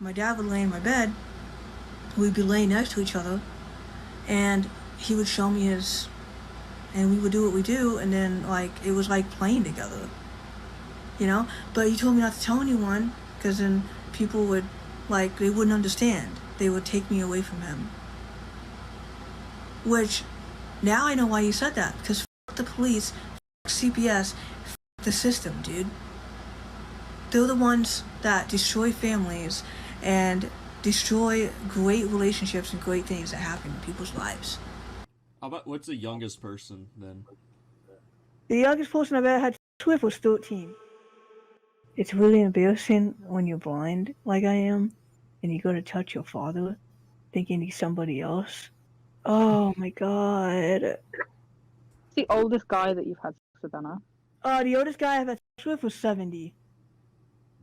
My dad would lay in my bed, we'd be laying next to each other, and he would show me his, and we would do what we do, and then, like, it was like playing together, you know? But he told me not to tell anyone, because then people would, like, they wouldn't understand. They would take me away from him. Which, now I know why he said that, because f*** the police, f*** CPS, f*** the system, dude. They're the ones that destroy families and destroy great relationships and great things that happen in people's lives. How about, what's the youngest person, then? The youngest person I've ever had with was 13. It's really embarrassing when you're blind, like I am, and you go to touch your father, thinking he's somebody else. Oh my god. It's the oldest guy that you've had sex with, Anna. The oldest guy I've had sex with was 70.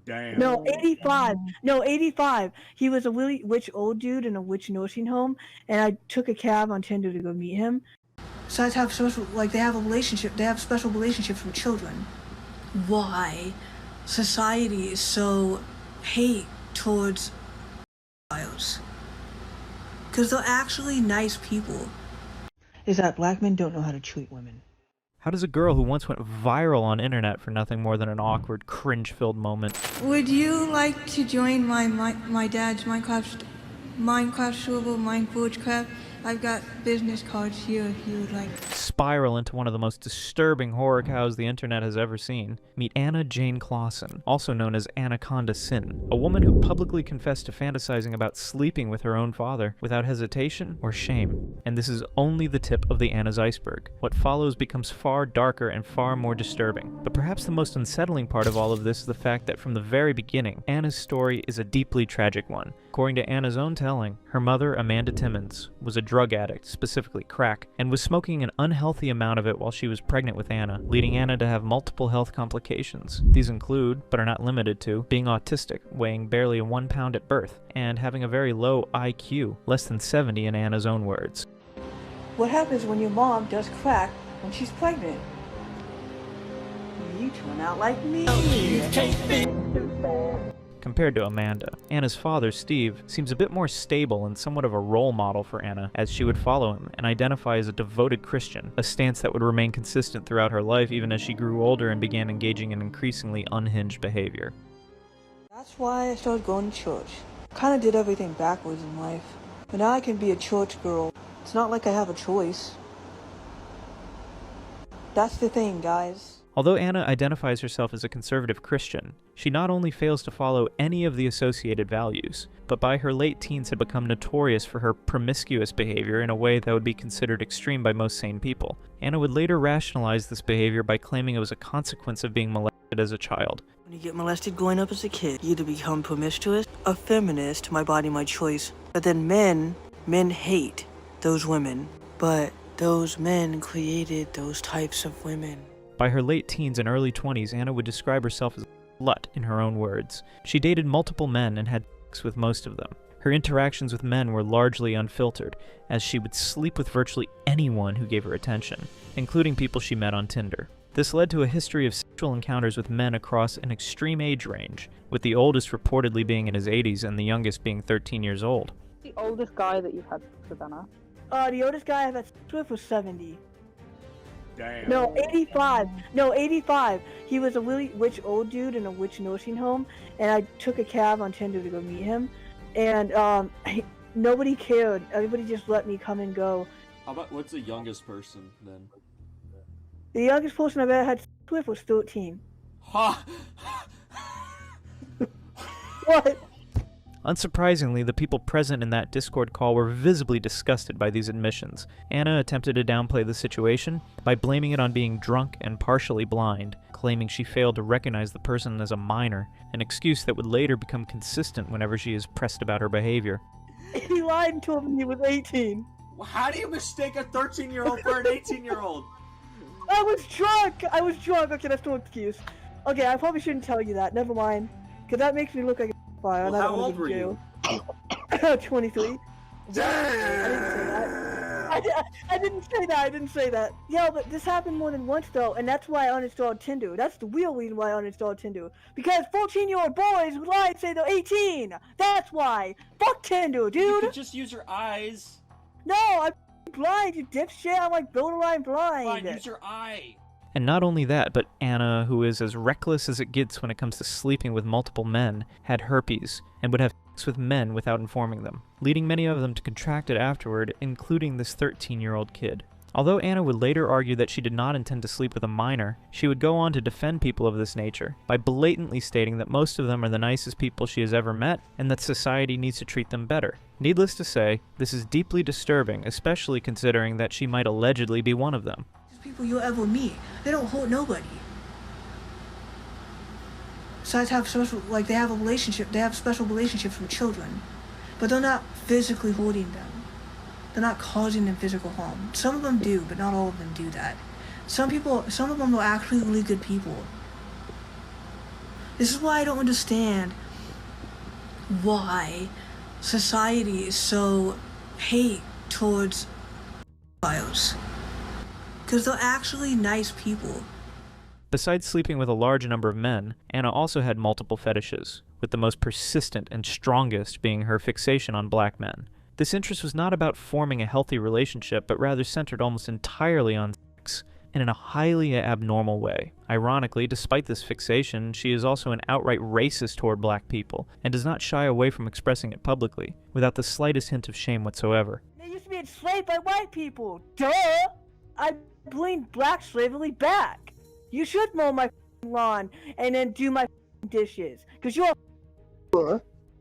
Damn. No, 85. No, 85. He was a really rich old dude in a rich nursing home, and I took a cab on Tinder to go meet him. Besides have special, like, they have a relationship, they have special relationships with children. Why society is so hate towards pedophiles? Because they're actually nice people. Is that black men don't know how to treat women. How does a girl who once went viral on internet for nothing more than an awkward, cringe-filled moment? Would you like to join my dad's Minecraft server, Minecraft? I've got business cards here if you would like. Spiral into one of the most disturbing horror cows the internet has ever seen. Meet Anna Jane Clossin, also known as AnacondaSin, a woman who publicly confessed to fantasizing about sleeping with her own father without hesitation or shame. And this is only the tip of the Anna's iceberg. What follows becomes far darker and far more disturbing. But perhaps the most unsettling part of all of this is the fact that from the very beginning, Anna's story is a deeply tragic one. According to Anna's own telling, her mother, Amanda Timmons, was a drug addict, specifically crack, and was smoking an unhealthy amount of it while she was pregnant with Anna, leading Anna to have multiple health complications. These include, but are not limited to, being autistic, weighing barely 1 pound at birth, and having a very low IQ, less than 70 in Anna's own words. What happens when your mom does crack when she's pregnant? You turn out like me. Compared to Amanda, Anna's father, Steve, seems a bit more stable and somewhat of a role model for Anna, as she would follow him and identify as a devoted Christian, a stance that would remain consistent throughout her life even as she grew older and began engaging in increasingly unhinged behavior. That's why I started going to church. Kind of did everything backwards in life. But now I can be a church girl. It's not like I have a choice. That's the thing, guys. Although Anna identifies herself as a conservative Christian, she not only fails to follow any of the associated values, but by her late teens had become notorious for her promiscuous behavior in a way that would be considered extreme by most sane people. Anna would later rationalize this behavior by claiming it was a consequence of being molested as a child. When you get molested growing up as a kid, you either become promiscuous, a feminist, my body, my choice. But then men hate those women. But those men created those types of women. By her late teens and early 20s, Anna would describe herself as a slut in her own words. She dated multiple men and had sex with most of them. Her interactions with men were largely unfiltered, as she would sleep with virtually anyone who gave her attention, including people she met on Tinder. This led to a history of sexual encounters with men across an extreme age range, with the oldest reportedly being in his 80s and the youngest being 13 years old. The oldest guy that you've had sex with, Anna. The oldest guy I've had sex with was 70. Damn. No, 85. No, 85. He was a really rich old dude in a rich nursing home, and I took a cab on Tinder to go meet him, and nobody cared. Everybody just let me come and go. How about, what's the youngest person, then? The youngest person I've ever had sex with was 13. Ha! What? Unsurprisingly, the people present in that Discord call were visibly disgusted by these admissions. Anna attempted to downplay the situation by blaming it on being drunk and partially blind, claiming she failed to recognize the person as a minor, an excuse that would later become consistent whenever she is pressed about her behavior. He lied and told me he was 18. How do you mistake a 13-year-old for an 18-year-old? I was drunk! Okay, that's no excuse. Okay, I probably shouldn't tell you that. Never mind. Because that makes me look like a fire. Well, how old were you? 23. Damn! I didn't say that. I didn't say that. I didn't say that. Yeah, but this happened more than once though, and that's why I uninstalled Tinder. That's the real reason why I uninstalled Tinder. Because 14-year-old boys would lie and say they're 18. That's why. Fuck Tinder, dude. You could just use your eyes. No, I'm blind, you dipshit. I'm like borderline blind. Fine, use your eye. And not only that, but Anna, who is as reckless as it gets when it comes to sleeping with multiple men, had herpes and would have sex with men without informing them, leading many of them to contract it afterward, including this 13-year-old kid. Although Anna would later argue that she did not intend to sleep with a minor, she would go on to defend people of this nature by blatantly stating that most of them are the nicest people she has ever met and that society needs to treat them better. Needless to say, this is deeply disturbing, especially considering that she might allegedly be one of them. People you'll ever meet, they don't hold nobody. Besides have social, like they have a relationship, they have special relationships with children, but they're not physically holding them. They're not causing them physical harm. Some of them do, but not all of them do that. Some of them are actually really good people. This is why I don't understand why society is so hate towards pedophiles. Because they're actually nice people. Besides sleeping with a large number of men, Anna also had multiple fetishes, with the most persistent and strongest being her fixation on black men. This interest was not about forming a healthy relationship, but rather centered almost entirely on sex, and in a highly abnormal way. Ironically, despite this fixation, she is also an outright racist toward black people, and does not shy away from expressing it publicly, without the slightest hint of shame whatsoever. They used to be enslaved by white people. Duh! I bring black slavery back. You should mow my lawn and then do my dishes. Because you're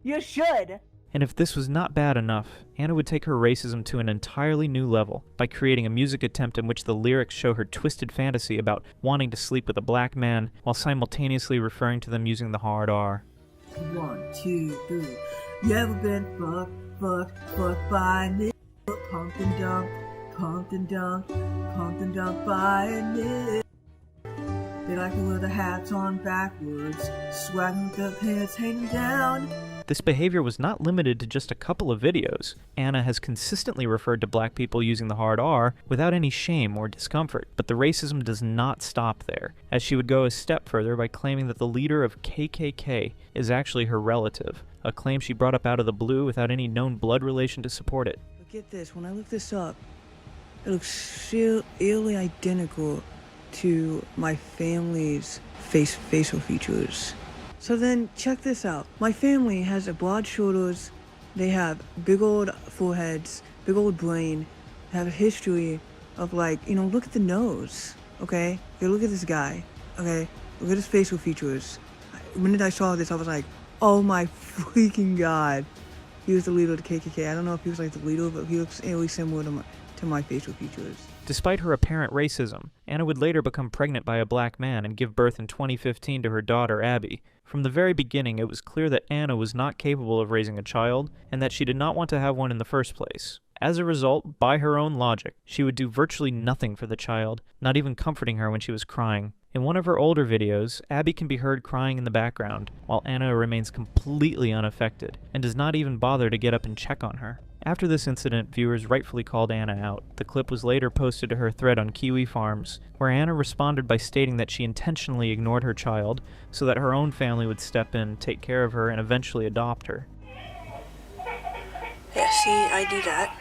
you should. And if this was not bad enough, Anna would take her racism to an entirely new level by creating a music attempt in which the lyrics show her twisted fantasy about wanting to sleep with a black man while simultaneously referring to them using the hard R. 1, 2, 3. You ever been fucked by a nigga? Pumped and dumped by a nigga. They like to wear the hats on backwards, swagging with their pants hanging down. This behavior was not limited to just a couple of videos. Anna has consistently referred to black people using the hard R without any shame or discomfort, but the racism does not stop there, as she would go a step further by claiming that the leader of KKK is actually her relative, a claim she brought up out of the blue without any known blood relation to support it. Look at this, when I look this up, it looks so eerily identical to my family's facial features. So then, check this out. My family has broad shoulders, they have big old foreheads, big old brain, they have a history of like, look at the nose, okay? Okay, look at this guy, okay? Look at his facial features. When I saw this, I was like, oh my freaking god. He was the leader of the KKK. I don't know if he was like the leader, but he looks really similar to my facial features. Despite her apparent racism, Anna would later become pregnant by a black man and give birth in 2015 to her daughter, Abby. From the very beginning, it was clear that Anna was not capable of raising a child, and that she did not want to have one in the first place. As a result, by her own logic, she would do virtually nothing for the child, not even comforting her when she was crying. In one of her older videos, Abby can be heard crying in the background, while Anna remains completely unaffected, and does not even bother to get up and check on her. After this incident, viewers rightfully called Anna out. The clip was later posted to her thread on Kiwi Farms, where Anna responded by stating that she intentionally ignored her child so that her own family would step in, take care of her, and eventually adopt her. Yeah, see, I do that.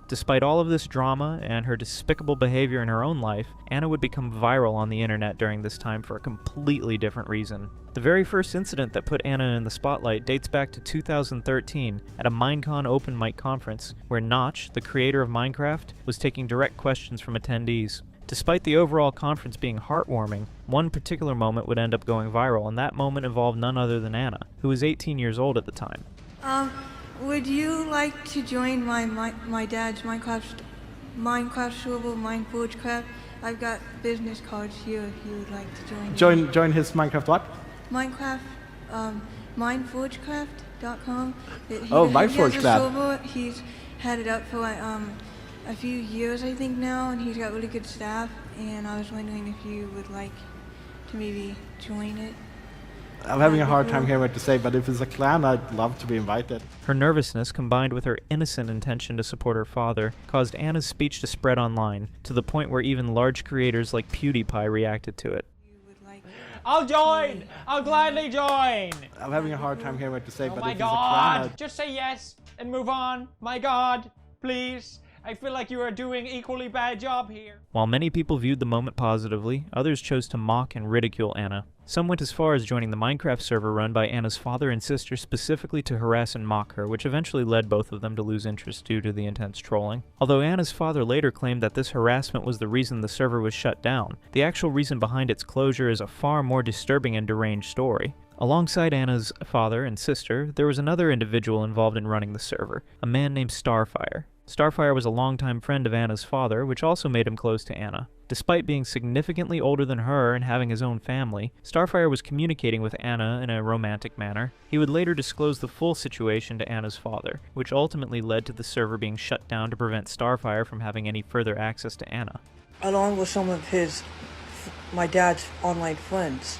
Despite all of this drama and her despicable behavior in her own life, Anna would become viral on the internet during this time for a completely different reason. The very first incident that put Anna in the spotlight dates back to 2013 at a Minecon open mic conference, where Notch, the creator of Minecraft, was taking direct questions from attendees. Despite the overall conference being heartwarming, one particular moment would end up going viral, and that moment involved none other than Anna, who was 18 years old at the time. Would you like to join my dad's Minecraft server, MineForgeCraft? I've got business cards here if you would like to join. Join his Minecraft what? Minecraft, MineForgeCraft.com. MineForgeCraft. He's had it up for a few years, I think now, and he's got really good staff. And I was wondering if you would like to maybe join it. I'm having a hard time hearing what to say, but if it's a clan, I'd love to be invited. Her nervousness, combined with her innocent intention to support her father, caused Anna's speech to spread online, to the point where even large creators like PewDiePie reacted to it. I'll join! I'll gladly join! I'm having a hard time hearing what to say, Oh but my if it's a clan, god! Just say yes and move on. My god, please. I feel like you are doing equally bad job here. While many people viewed the moment positively, others chose to mock and ridicule Anna. Some went as far as joining the Minecraft server run by Anna's father and sister specifically to harass and mock her, which eventually led both of them to lose interest due to the intense trolling. Although Anna's father later claimed that this harassment was the reason the server was shut down, the actual reason behind its closure is a far more disturbing and deranged story. Alongside Anna's father and sister, there was another individual involved in running the server, a man named Starfire. Starfire was a longtime friend of Anna's father, which also made him close to Anna. Despite being significantly older than her and having his own family, Starfire was communicating with Anna in a romantic manner. He would later disclose the full situation to Anna's father, which ultimately led to the server being shut down to prevent Starfire from having any further access to Anna. Along with some of my dad's online friends,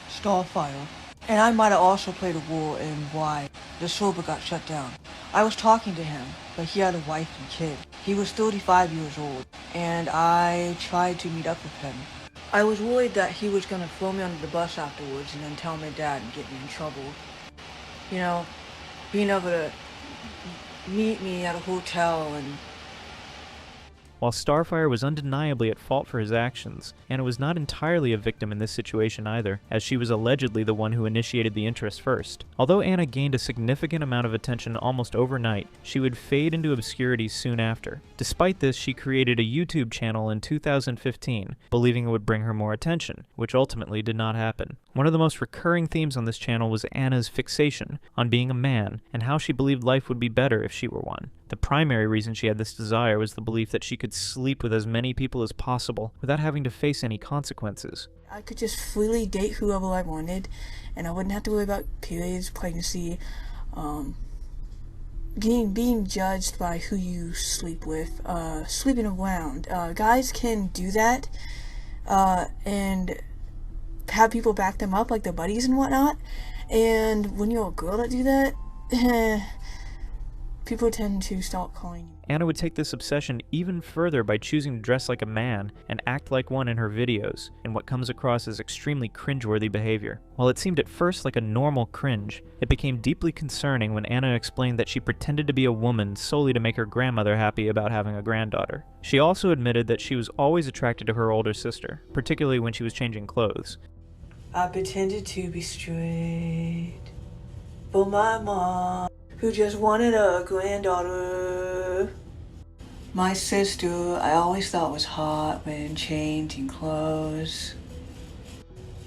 Starfire. And I might have also played a role in why the server got shut down. I was talking to him, but he had a wife and kid. He was 35 years old, and I tried to meet up with him. I was worried that he was going to throw me under the bus afterwards and then tell my dad and get me in trouble. You know, being able to meet me at a hotel and... While Starfire was undeniably at fault for his actions, Anna was not entirely a victim in this situation either, as she was allegedly the one who initiated the interest first. Although Anna gained a significant amount of attention almost overnight, she would fade into obscurity soon after. Despite this, she created a YouTube channel in 2015, believing it would bring her more attention, which ultimately did not happen. One of the most recurring themes on this channel was Anna's fixation on being a man, and how she believed life would be better if she were one. The primary reason she had this desire was the belief that she could sleep with as many people as possible without having to face any consequences. I could just freely date whoever I wanted, and I wouldn't have to worry about periods, pregnancy, being judged by who you sleep with, sleeping around. Guys can do that, and have people back them up, like their buddies and whatnot, and when you're a girl that do that, people tend to start calling you. Anna would take this obsession even further by choosing to dress like a man and act like one in her videos, in what comes across as extremely cringeworthy behavior. While it seemed at first like a normal cringe, it became deeply concerning when Anna explained that she pretended to be a woman solely to make her grandmother happy about having a granddaughter. She also admitted that she was always attracted to her older sister, particularly when she was changing clothes. I pretended to be straight for my mom, who just wanted a granddaughter. My sister, I always thought was hot when changing clothes.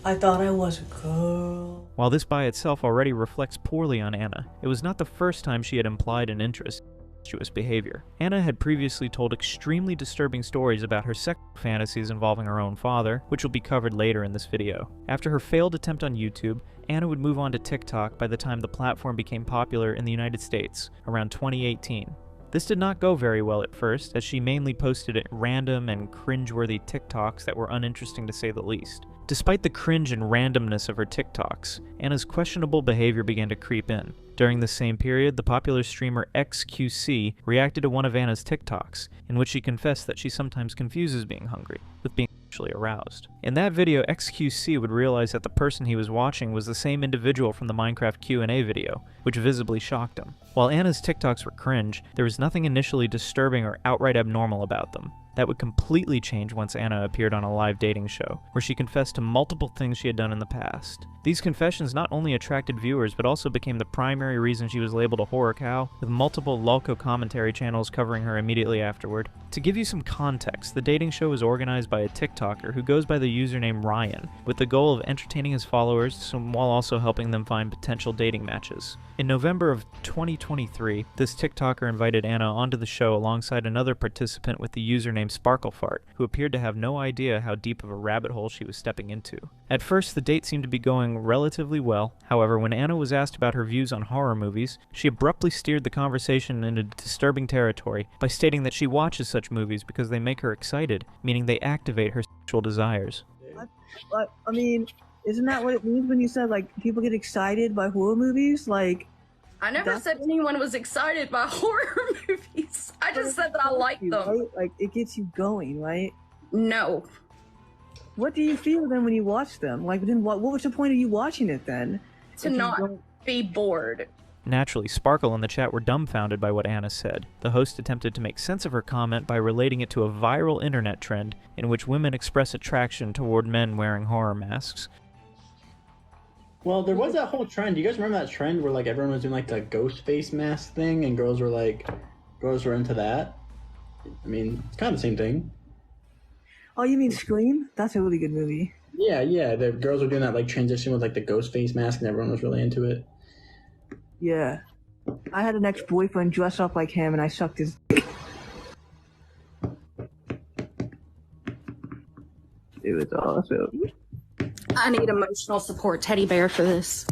I thought I was a girl. While this by itself already reflects poorly on Anna, it was not the first time she had implied an interest in promiscuous behavior. Anna had previously told extremely disturbing stories about her sexual fantasies involving her own father, which will be covered later in this video. After her failed attempt on YouTube, Anna would move on to TikTok by the time the platform became popular in the United States, around 2018. This did not go very well at first, as she mainly posted random and cringeworthy TikToks that were uninteresting to say the least. Despite the cringe and randomness of her TikToks, Anna's questionable behavior began to creep in. During the same period, the popular streamer XQC reacted to one of Anna's TikToks, in which she confessed that she sometimes confuses being hungry with being sexually aroused. In that video, XQC would realize that the person he was watching was the same individual from the Minecraft Q&A video, which visibly shocked him. While Anna's TikToks were cringe, there was nothing initially disturbing or outright abnormal about them. That would completely change once Anna appeared on a live dating show, where she confessed to multiple things she had done in the past. These confessions not only attracted viewers, but also became the primary reason she was labeled a horrorcow, with multiple Lolcow commentary channels covering her immediately afterward. To give you some context, the dating show was organized by a TikToker who goes by the username Ryan, with the goal of entertaining his followers while also helping them find potential dating matches. In November of 2023, this TikToker invited Anna onto the show alongside another participant with the username Sparklefart, who appeared to have no idea how deep of a rabbit hole she was stepping into. At first, the date seemed to be going relatively well. However, when Anna was asked about her views on horror movies, she abruptly steered the conversation into disturbing territory by stating that she watches such movies because they make her excited, meaning they activate her sexual desires. I mean, Isn't that what it means when you said, like, people get excited by horror movies? Like, I never said anyone was excited by horror movies. I just said that I like them. Right? Like, it gets you going, right? No. What do you feel then when you watch them? Like, then what was the point of you watching it then? To not be bored. Naturally, Sparkle and the chat were dumbfounded by what Anna said. The host attempted to make sense of her comment by relating it to a viral internet trend in which women express attraction toward men wearing horror masks. Well, there was that whole trend. Do you guys remember that trend where like everyone was doing like the ghost face mask thing, and girls were into that? I mean, it's kind of the same thing. Oh, you mean Scream? That's a really good movie. Yeah. The girls were doing that like transition with like the ghost face mask, and everyone was really into it. Yeah. I had an ex-boyfriend dress up like him, and I sucked his dick. It was awesome. I need emotional support teddy bear for this.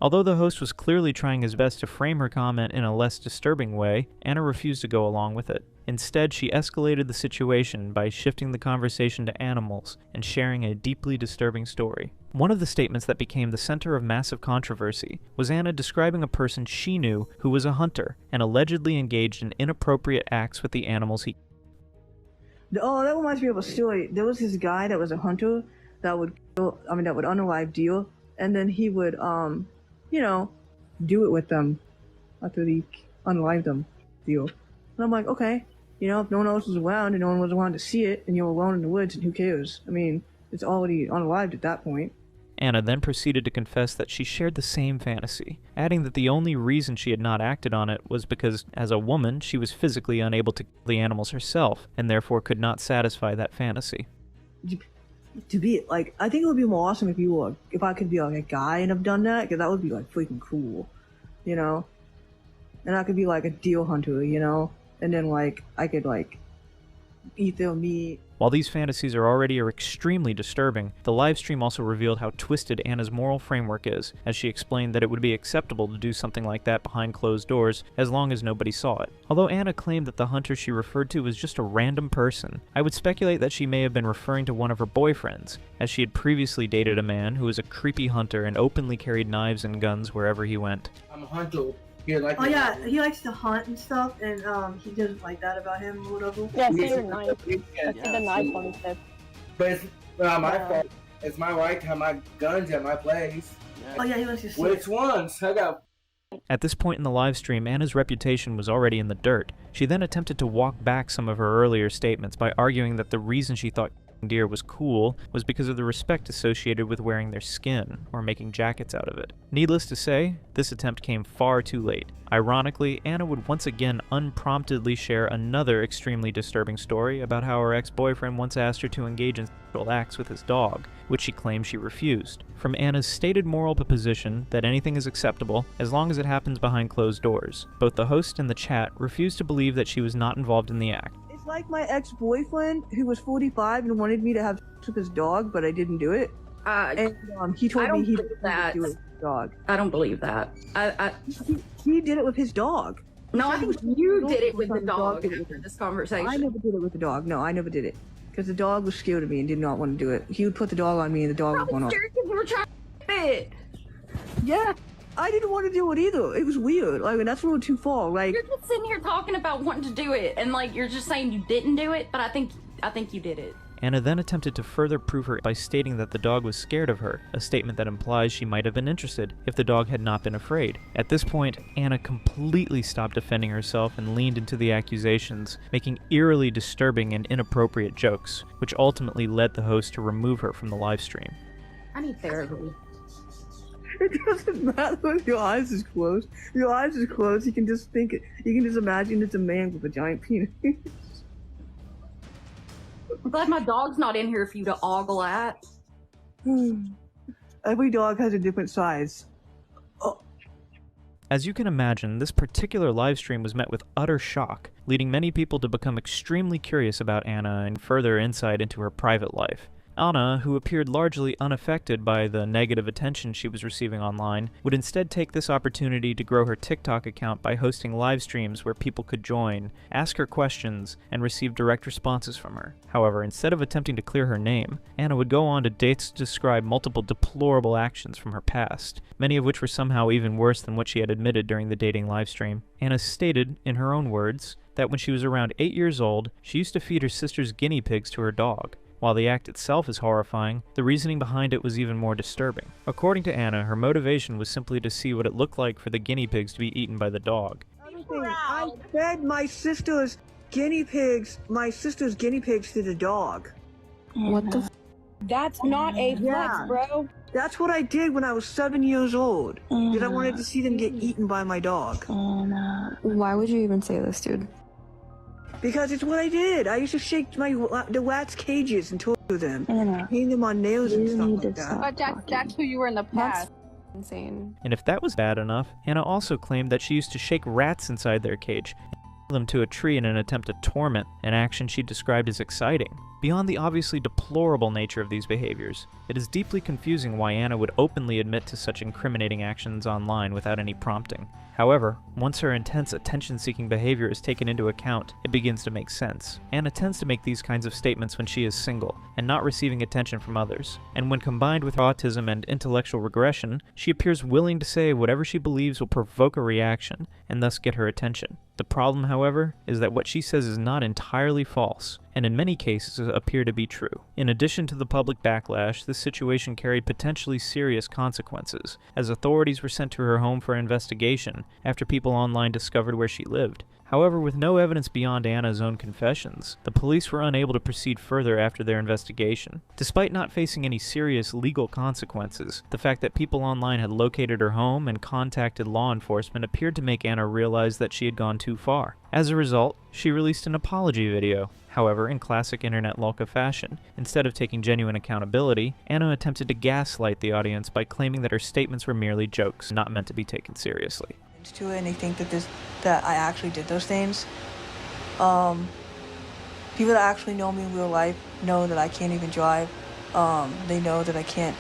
Although the host was clearly trying his best to frame her comment in a less disturbing way, Anna refused to go along with it. Instead, she escalated the situation by shifting the conversation to animals and sharing a deeply disturbing story. One of the statements that became the center of massive controversy was Anna describing a person she knew who was a hunter and allegedly engaged in inappropriate acts with the animals he... Oh, that reminds me of a story. There was this guy that was a hunter that would unalive deer, and then he would, do it with them after he unalived them, deer. And I'm like, okay, if no one else was around and no one was around to see it, and you're alone in the woods, and who cares? I mean, it's already unalived at that point. Anna then proceeded to confess that she shared the same fantasy, adding that the only reason she had not acted on it was because, as a woman, she was physically unable to kill the animals herself, and therefore could not satisfy that fantasy. To be, like, I think it would be more awesome if I could be, like, a guy and have done that, because that would be, like, freaking cool, And I could be, like, a deer hunter, And then, like, I could, like, eat their meat. While these fantasies are extremely disturbing, the livestream also revealed how twisted Anna's moral framework is, as she explained that it would be acceptable to do something like that behind closed doors as long as nobody saw it. Although Anna claimed that the hunter she referred to was just a random person, I would speculate that she may have been referring to one of her boyfriends, as she had previously dated a man who was a creepy hunter and openly carried knives and guns wherever he went. I'm a hunter. He likes to hunt and stuff, and he doesn't like that about him or whatever. Yeah, see your knife. I see the knife on his hip. But it's not my fault. It's my right to have my guns at my place. Oh yeah, he likes to see. Which ones? I got... At this point in the livestream, Anna's reputation was already in the dirt. She then attempted to walk back some of her earlier statements by arguing that the reason she thought deer was cool was because of the respect associated with wearing their skin, or making jackets out of it. Needless to say, this attempt came far too late. Ironically, Anna would once again unpromptedly share another extremely disturbing story about how her ex-boyfriend once asked her to engage in sexual acts with his dog, which she claimed she refused. From Anna's stated moral position that anything is acceptable as long as it happens behind closed doors, both the host and the chat refused to believe that she was not involved in the act. It's like my ex-boyfriend who was 45 and wanted me to have sex with his dog, but I didn't do it. And he told me he didn't do it with his dog. I don't believe that. He did it with his dog. No, I think you did it with the dog after this conversation. I never did it with the dog. No, I never did it. Because the dog was scared of me and did not want to do it. He would put the dog on me and the dog would go on. You were trying to fit. Yeah. I didn't want to do it either. It was weird. Like, that's a little too far. Like, you're just sitting here talking about wanting to do it, and like you're just saying you didn't do it, but I think you did it. Anna then attempted to further prove her by stating that the dog was scared of her, a statement that implies she might have been interested if the dog had not been afraid. At this point, Anna completely stopped defending herself and leaned into the accusations, making eerily disturbing and inappropriate jokes, which ultimately led the host to remove her from the livestream. I need therapy. It doesn't matter if your eyes is closed. Your eyes is closed. You can just think it. You can just imagine it's a man with a giant penis. I'm glad my dog's not in here for you to ogle at. Every dog has a different size. Oh. As you can imagine, this particular livestream was met with utter shock, leading many people to become extremely curious about Anna and further insight into her private life. Anna, who appeared largely unaffected by the negative attention she was receiving online, would instead take this opportunity to grow her TikTok account by hosting live streams where people could join, ask her questions, and receive direct responses from her. However, instead of attempting to clear her name, Anna would go on to dates to describe multiple deplorable actions from her past, many of which were somehow even worse than what she had admitted during the dating livestream. Anna stated, in her own words, that when she was around 8 years old, she used to feed her sister's guinea pigs to her dog. While the act itself is horrifying, the reasoning behind it was even more disturbing. According to Anna, her motivation was simply to see what it looked like for the guinea pigs to be eaten by the dog. I fed my sister's guinea pigs to the dog. What the That's not a flex, bro. That's what I did when I was 7 years old. Because I wanted to see them get eaten by my dog. Why would you even say this, dude? Because it's what I did. I used to shake the rats' cages and torture them, hang them on nails and stuff like that. But that's who you were in the past. That's insane. And if that was bad enough, Anna also claimed that she used to shake rats inside their cage and nail them to a tree in an attempt to torment, an action she described as exciting. Beyond the obviously deplorable nature of these behaviors, it is deeply confusing why Anna would openly admit to such incriminating actions online without any prompting. However, once her intense attention-seeking behavior is taken into account, it begins to make sense. Anna tends to make these kinds of statements when she is single, and not receiving attention from others. And when combined with autism and intellectual regression, she appears willing to say whatever she believes will provoke a reaction, and thus get her attention. The problem, however, is that what she says is not entirely false, and in many cases appear to be true. In addition to the public backlash, this situation carried potentially serious consequences, as authorities were sent to her home for investigation after people online discovered where she lived. However, with no evidence beyond Anna's own confessions, the police were unable to proceed further after their investigation. Despite not facing any serious legal consequences, the fact that people online had located her home and contacted law enforcement appeared to make Anna realize that she had gone too far. As a result, she released an apology video. However, in classic internet Lolcow fashion, instead of taking genuine accountability, Anna attempted to gaslight the audience by claiming that her statements were merely jokes, not meant to be taken seriously. To it, and they think that I actually did those things. People that actually know me in real life know that I can't even drive. They know that I can't,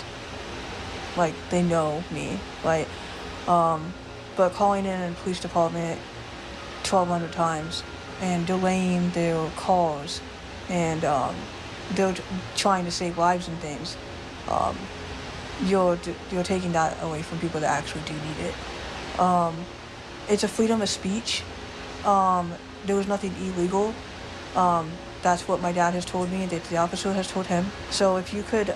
they know me, but calling in a police department 1,200 times and delaying their calls, and they're trying to save lives and things. You're taking that away from people that actually do need it. It's a freedom of speech. There was nothing illegal. That's what my dad has told me, that the officer has told him. So if you could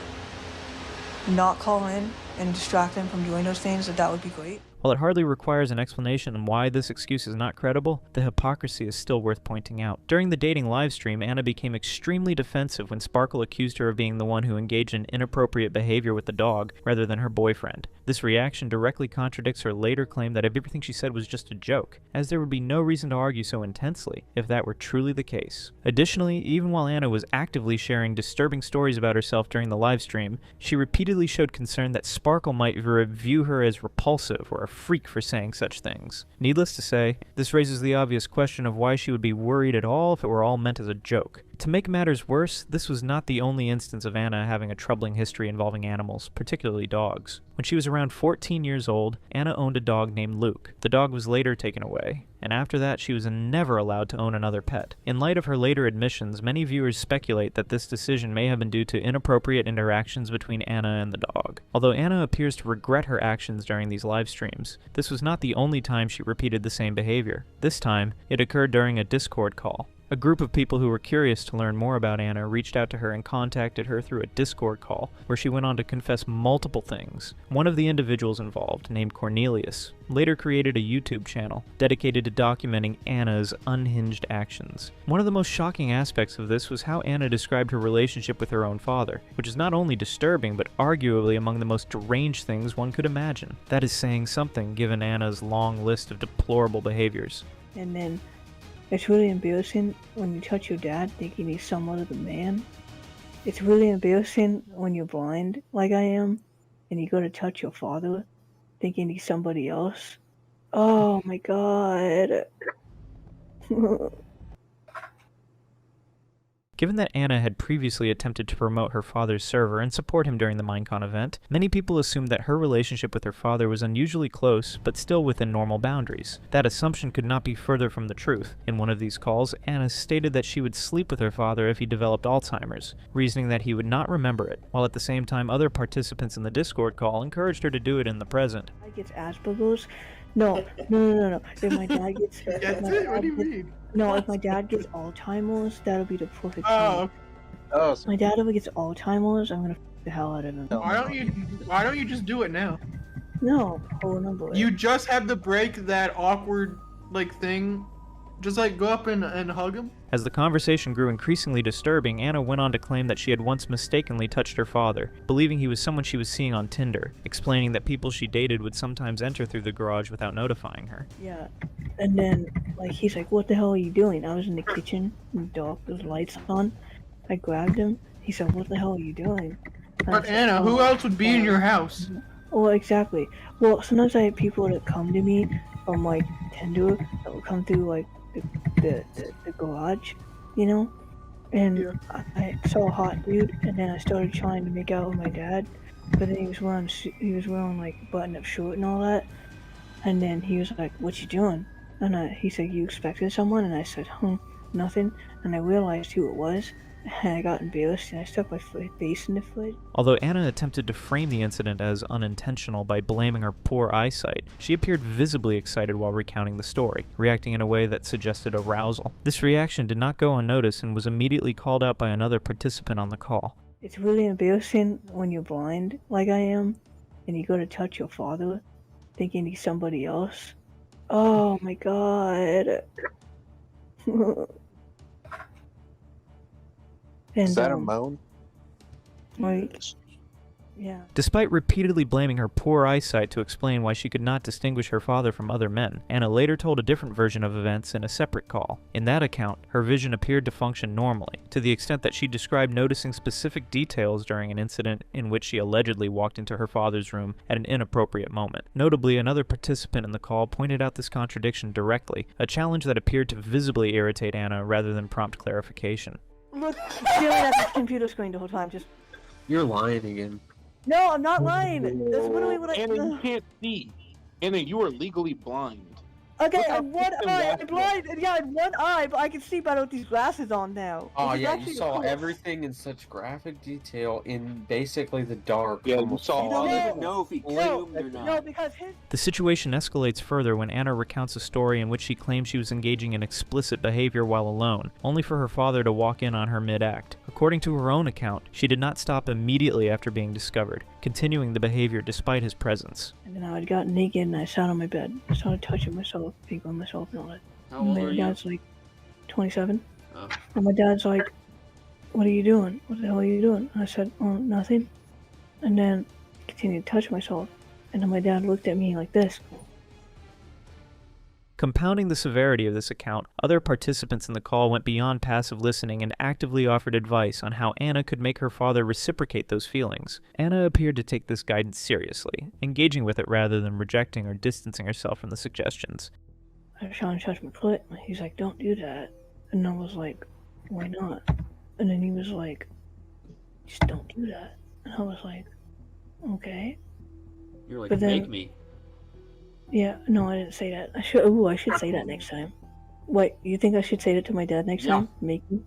not call in and distract them from doing those things, that would be great. While it hardly requires an explanation on why this excuse is not credible, the hypocrisy is still worth pointing out. During the dating livestream, Anna became extremely defensive when Sparkle accused her of being the one who engaged in inappropriate behavior with the dog, rather than her boyfriend. This reaction directly contradicts her later claim that everything she said was just a joke, as there would be no reason to argue so intensely if that were truly the case. Additionally, even while Anna was actively sharing disturbing stories about herself during the livestream, she repeatedly showed concern that Sparkle might view her as repulsive or a freak for saying such things. Needless to say, this raises the obvious question of why she would be worried at all if it were all meant as a joke. To make matters worse, this was not the only instance of Anna having a troubling history involving animals, particularly dogs. When she was around 14 years old, Anna owned a dog named Luke. The dog was later taken away, and after that she was never allowed to own another pet. In light of her later admissions, many viewers speculate that this decision may have been due to inappropriate interactions between Anna and the dog. Although Anna appears to regret her actions during these live streams, this was not the only time she repeated the same behavior. This time, it occurred during a Discord call. A group of people who were curious to learn more about Anna reached out to her and contacted her through a Discord call, where she went on to confess multiple things. One of the individuals involved, named Cornelius, later created a YouTube channel dedicated to documenting Anna's unhinged actions. One of the most shocking aspects of this was how Anna described her relationship with her own father, which is not only disturbing, but arguably among the most deranged things one could imagine. That is saying something, given Anna's long list of deplorable behaviors. And then it's really embarrassing when you touch your dad thinking he's some other man. It's really embarrassing when you're blind, like I am, and you go to touch your father thinking he's somebody else. Oh my god. Given that Anna had previously attempted to promote her father's server and support him during the Minecon event, many people assumed that her relationship with her father was unusually close, but still within normal boundaries. That assumption could not be further from the truth. In one of these calls, Anna stated that she would sleep with her father if he developed Alzheimer's, reasoning that he would not remember it, while at the same time other participants in the Discord call encouraged her to do it in the present. I gets Asperger's. No. If my dad gets, if my dad gets Alzheimer's, that'll be the perfect time. If my dad ever gets Alzheimer's, I'm gonna f the hell out of him. Why don't you just do it now? No, I'll remember it. You just have to break that awkward thing. Just go up and hug him. As the conversation grew increasingly disturbing, Anna went on to claim that she had once mistakenly touched her father, believing he was someone she was seeing on Tinder, explaining that people she dated would sometimes enter through the garage without notifying her. Yeah, and then he's like, "What the hell are you doing?" I was in the kitchen, in the dark, there's lights on. I grabbed him. He said, "What the hell are you doing?" But Anna, who else would be in your house? Oh, exactly. Well, sometimes I have people that come to me from Tinder that will come through the garage, and I saw a hot dude, and then I started trying to make out with my dad, but then he was wearing button-up shirt and all that, and then he was like, "What you doing?" And he said, "You expected someone?" And I said, nothing, and I realized who it was, and I got embarrassed, and I stuck my face in the foot. Although Anna attempted to frame the incident as unintentional by blaming her poor eyesight, she appeared visibly excited while recounting the story, reacting in a way that suggested arousal. This reaction did not go unnoticed and was immediately called out by another participant on the call. It's really embarrassing when you're blind, like I am, and you go to touch your father, thinking he's somebody else. Oh my god. Is that a moan? Yeah. Despite repeatedly blaming her poor eyesight to explain why she could not distinguish her father from other men, Anna later told a different version of events in a separate call. In that account, her vision appeared to function normally, to the extent that she described noticing specific details during an incident in which she allegedly walked into her father's room at an inappropriate moment. Notably, another participant in the call pointed out this contradiction directly, a challenge that appeared to visibly irritate Anna rather than prompt clarification. Look, staring at the computer screen the whole time, just... You're lying again. No, I'm not lying! That's literally what Anna, you can't see. Anna, you are legally blind. Okay, I have one eye, I'm blind, and yeah, I have one eye, but I can see better with these glasses on now. Oh yeah, you saw everything in such graphic detail in basically the dark. Yeah, you saw all I don't even know if he gloomed or not. No, because The situation escalates further when Anna recounts a story in which she claims she was engaging in explicit behavior while alone, only for her father to walk in on her mid-act. According to her own account, she did not stop immediately after being discovered, continuing the behavior despite his presence. And then I had gotten naked and I sat on my bed. I started touching myself, fingering myself and all that. How old and are my you? dad's 27. Oh. And my dad's like, "What are you doing? What the hell are you doing?" And I said, "Oh, nothing." And then I continued to touch myself. And then my dad looked at me like this. Compounding the severity of this account, other participants in the call went beyond passive listening and actively offered advice on how Anna could make her father reciprocate those feelings. Anna appeared to take this guidance seriously, engaging with it rather than rejecting or distancing herself from the suggestions. I was trying to touch my clit. He's like, "Don't do that." And I was like, "Why not?" And then he was like, "Just don't do that." And I was like, "Okay." You're like, But then- make me. Yeah, no, I didn't say that. I should say that next time. What, you think I should say that to my dad next time? Make me?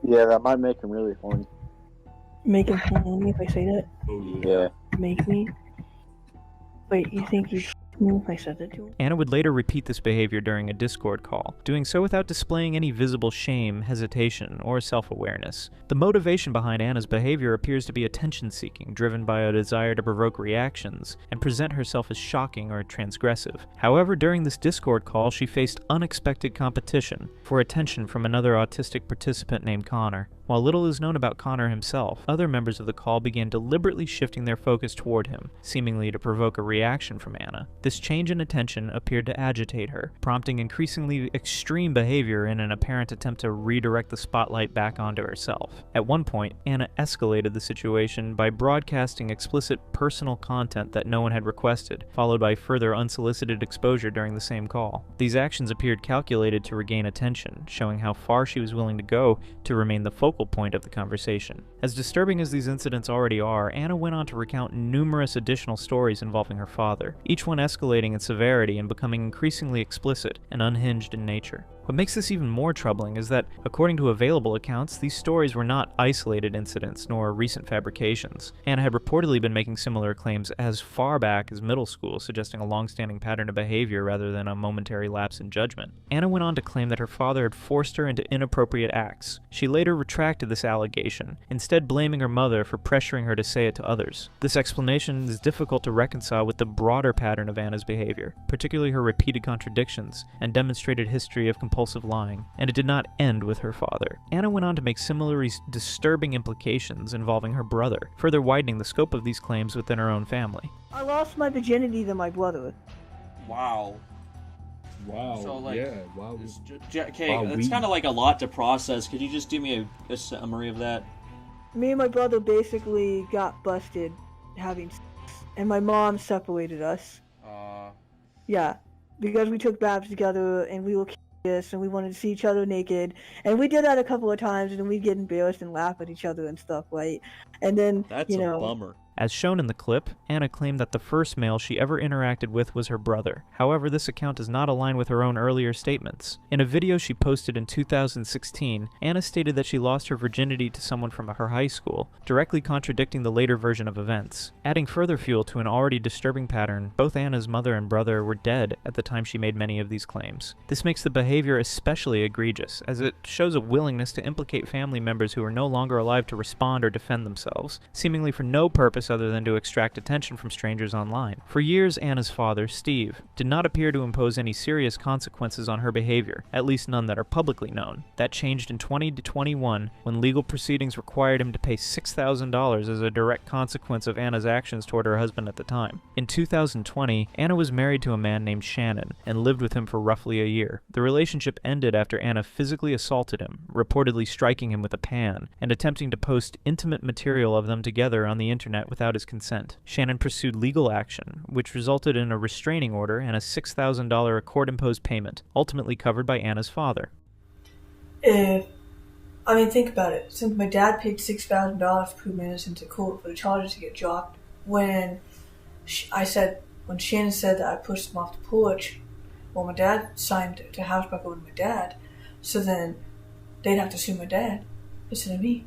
Yeah, that might make him really horny. Make him horny if I say that? Yeah. Make me? Wait, you think he'd me if I said that to him? Anna would later repeat this behavior during a Discord call, doing so without displaying any visible shame, hesitation, or self-awareness. The motivation behind Anna's behavior appears to be attention-seeking, driven by a desire to provoke reactions, and present herself as shocking or transgressive. However, during this Discord call, she faced unexpected competition for attention from another autistic participant named Connor. While little is known about Connor himself, other members of the call began deliberately shifting their focus toward him, seemingly to provoke a reaction from Anna. This change in attention appeared to agitate her, prompting increasingly extreme behavior in an apparent attempt to redirect the spotlight back onto herself. At one point, Anna escalated the situation by broadcasting explicit personal content that no one had requested, followed by further unsolicited exposure during the same call. These actions appeared calculated to regain attention, showing how far she was willing to go to remain the focal focal point of the conversation. As disturbing as these incidents already are, Anna went on to recount numerous additional stories involving her father, each one escalating in severity and becoming increasingly explicit and unhinged in nature. What makes this even more troubling is that, according to available accounts, these stories were not isolated incidents nor recent fabrications. Anna had reportedly been making similar claims as far back as middle school, suggesting a long-standing pattern of behavior rather than a momentary lapse in judgment. Anna went on to claim that her father had forced her into inappropriate acts. She later retracted this allegation, instead blaming her mother for pressuring her to say it to others. This explanation is difficult to reconcile with the broader pattern of Anna's behavior, particularly her repeated contradictions and demonstrated history of compulsive lying, and it did not end with her father. Anna went on to make similarly disturbing implications involving her brother, further widening the scope of these claims within her own family. I lost my virginity to my brother. Wow. Wow. So, like, yeah. Wow. Okay, Wow, it's kind of like a lot to process. Could you just do me a summary of that? Me and my brother basically got busted having sex, and my mom separated us. Yeah, because we took baths together and we were curious and we wanted to see each other naked, and we did that a couple of times, and then we'd get embarrassed and laugh at each other and stuff, right? And then, That's a bummer. As shown in the clip, Anna claimed that the first male she ever interacted with was her brother. However, this account does not align with her own earlier statements. In a video she posted in 2016, Anna stated that she lost her virginity to someone from her high school, directly contradicting the later version of events. Adding further fuel to an already disturbing pattern, both Anna's mother and brother were dead at the time she made many of these claims. This makes the behavior especially egregious, as it shows a willingness to implicate family members who are no longer alive to respond or defend themselves, seemingly for no purpose other than to extract attention from strangers online. For years, Anna's father, Steve, did not appear to impose any serious consequences on her behavior, at least none that are publicly known. That changed in 2021 when legal proceedings required him to pay $6,000 as a direct consequence of Anna's actions toward her husband at the time. In 2020, Anna was married to a man named Shannon and lived with him for roughly a year. The relationship ended after Anna physically assaulted him, reportedly striking him with a pan, and attempting to post intimate material of them together on the internet without his consent. Shannon pursued legal action, which resulted in a restraining order and a $6,000 court-imposed payment, ultimately covered by Anna's father. I mean, think about it. Since my dad paid $6,000 to prove my innocence in court for the charges to get dropped, when Shannon said that I pushed him off the porch, well, my dad signed to house back over to my dad, so then they'd have to sue my dad instead of me.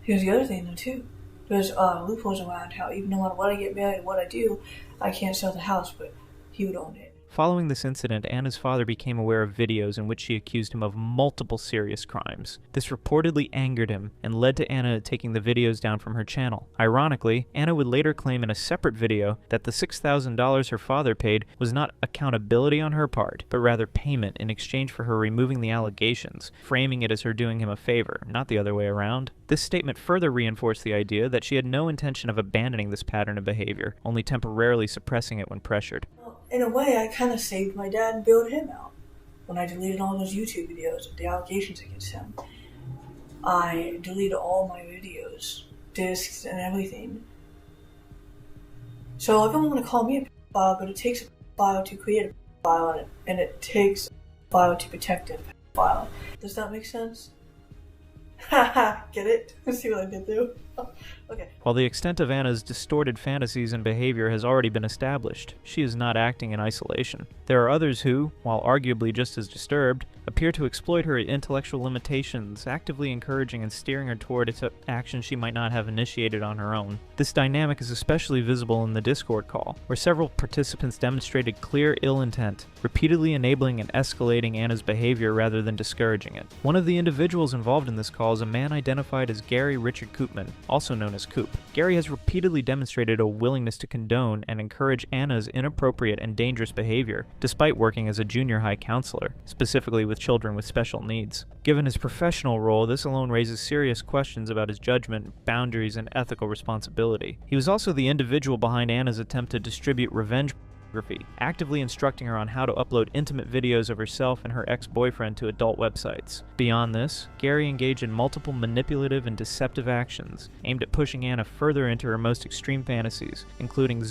Here's the other thing, though, too. There's loopholes around how even no matter what I get married, what I do, I can't sell the house, but he would own it. Following this incident, Anna's father became aware of videos in which she accused him of multiple serious crimes. This reportedly angered him and led to Anna taking the videos down from her channel. Ironically, Anna would later claim in a separate video that the $6,000 her father paid was not accountability on her part, but rather payment in exchange for her removing the allegations, framing it as her doing him a favor, not the other way around. This statement further reinforced the idea that she had no intention of abandoning this pattern of behavior, only temporarily suppressing it when pressured. In a way, I kind of saved my dad and bailed him out. When I deleted all those YouTube videos of the allegations against him, I deleted all my videos, discs, and everything. So everyone want to call me a pedophile, but it takes a pedophile to create a pedophile, and it takes a pedophile to protect a pedophile. Does that make sense? Haha, get it? See what I did there? Okay. While the extent of Anna's distorted fantasies and behavior has already been established, she is not acting in isolation. There are others who, while arguably just as disturbed, appear to exploit her intellectual limitations, actively encouraging and steering her toward actions she might not have initiated on her own. This dynamic is especially visible in the Discord call, where several participants demonstrated clear ill intent, repeatedly enabling and escalating Anna's behavior rather than discouraging it. One of the individuals involved in this call is a man identified as Gary Richard Koopman, also known as Coop. Gary has repeatedly demonstrated a willingness to condone and encourage Anna's inappropriate and dangerous behavior, despite working as a junior high counselor, specifically with children with special needs. Given his professional role, this alone raises serious questions about his judgment, boundaries, and ethical responsibility. He was also the individual behind Anna's attempt to distribute revenge pornography, actively instructing her on how to upload intimate videos of herself and her ex-boyfriend to adult websites. Beyond this, Gary engaged in multiple manipulative and deceptive actions aimed at pushing Anna further into her most extreme fantasies, including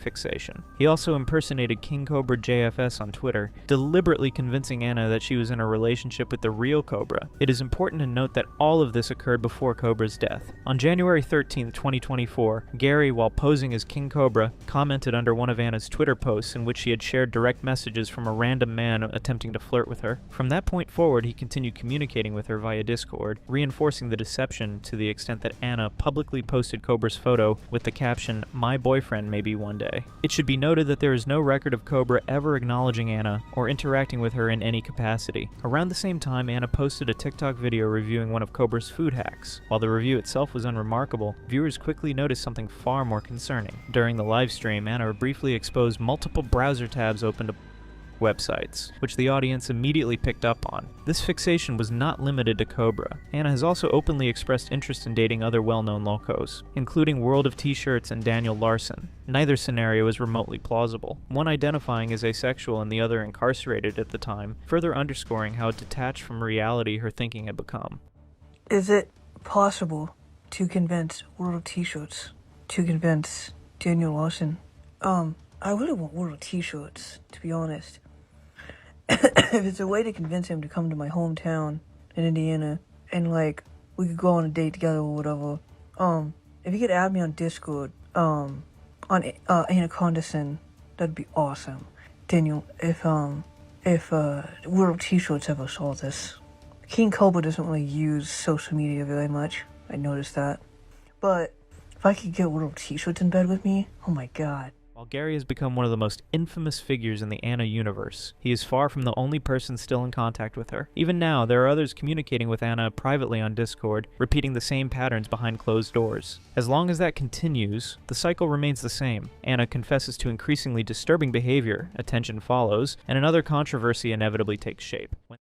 fixation. He also impersonated KingCobraJFS on Twitter, deliberately convincing Anna that she was in a relationship with the real Cobra. It is important to note that all of this occurred before Cobra's death. On January 13, 2024, Gary, while posing as King Cobra, commented under one of Anna's Twitter posts in which she had shared direct messages from a random man attempting to flirt with her. From that point forward, he continued communicating with her via Discord, reinforcing the deception to the extent that Anna publicly posted Cobra's photo with the caption, "My boyfriend maybe one day." It should be noted that there is no record of Cobra ever acknowledging Anna or interacting with her in any capacity. Around the same time, Anna posted a TikTok video reviewing one of Cobra's food hacks. While the review itself was unremarkable, viewers quickly noticed something far more concerning. During the live stream, Anna briefly exposed multiple browser tabs open to websites, which the audience immediately picked up on. This fixation was not limited to Cobra. Anna has also openly expressed interest in dating other well-known Lolcows, including World of T-Shirts and Daniel Larson. Neither scenario is remotely plausible, one identifying as asexual and the other incarcerated at the time, further underscoring how detached from reality her thinking had become. Is it possible to convince World of T-Shirts to convince Daniel Larson? I really want World of T-Shirts, to be honest. If it's a way to convince him to come to my hometown in Indiana and like we could go on a date together or whatever, if you could add me on Discord, on AnacondaSin, that'd be awesome. Daniel, if World T-Shirts ever saw this, King Cobra doesn't really use social media very much. I noticed that, but if I could get World T-Shirts in bed with me, oh my god. While Gary has become one of the most infamous figures in the Anna universe, he is far from the only person still in contact with her. Even now, there are others communicating with Anna privately on Discord, repeating the same patterns behind closed doors. As long as that continues, the cycle remains the same. Anna confesses to increasingly disturbing behavior, attention follows, and another controversy inevitably takes shape.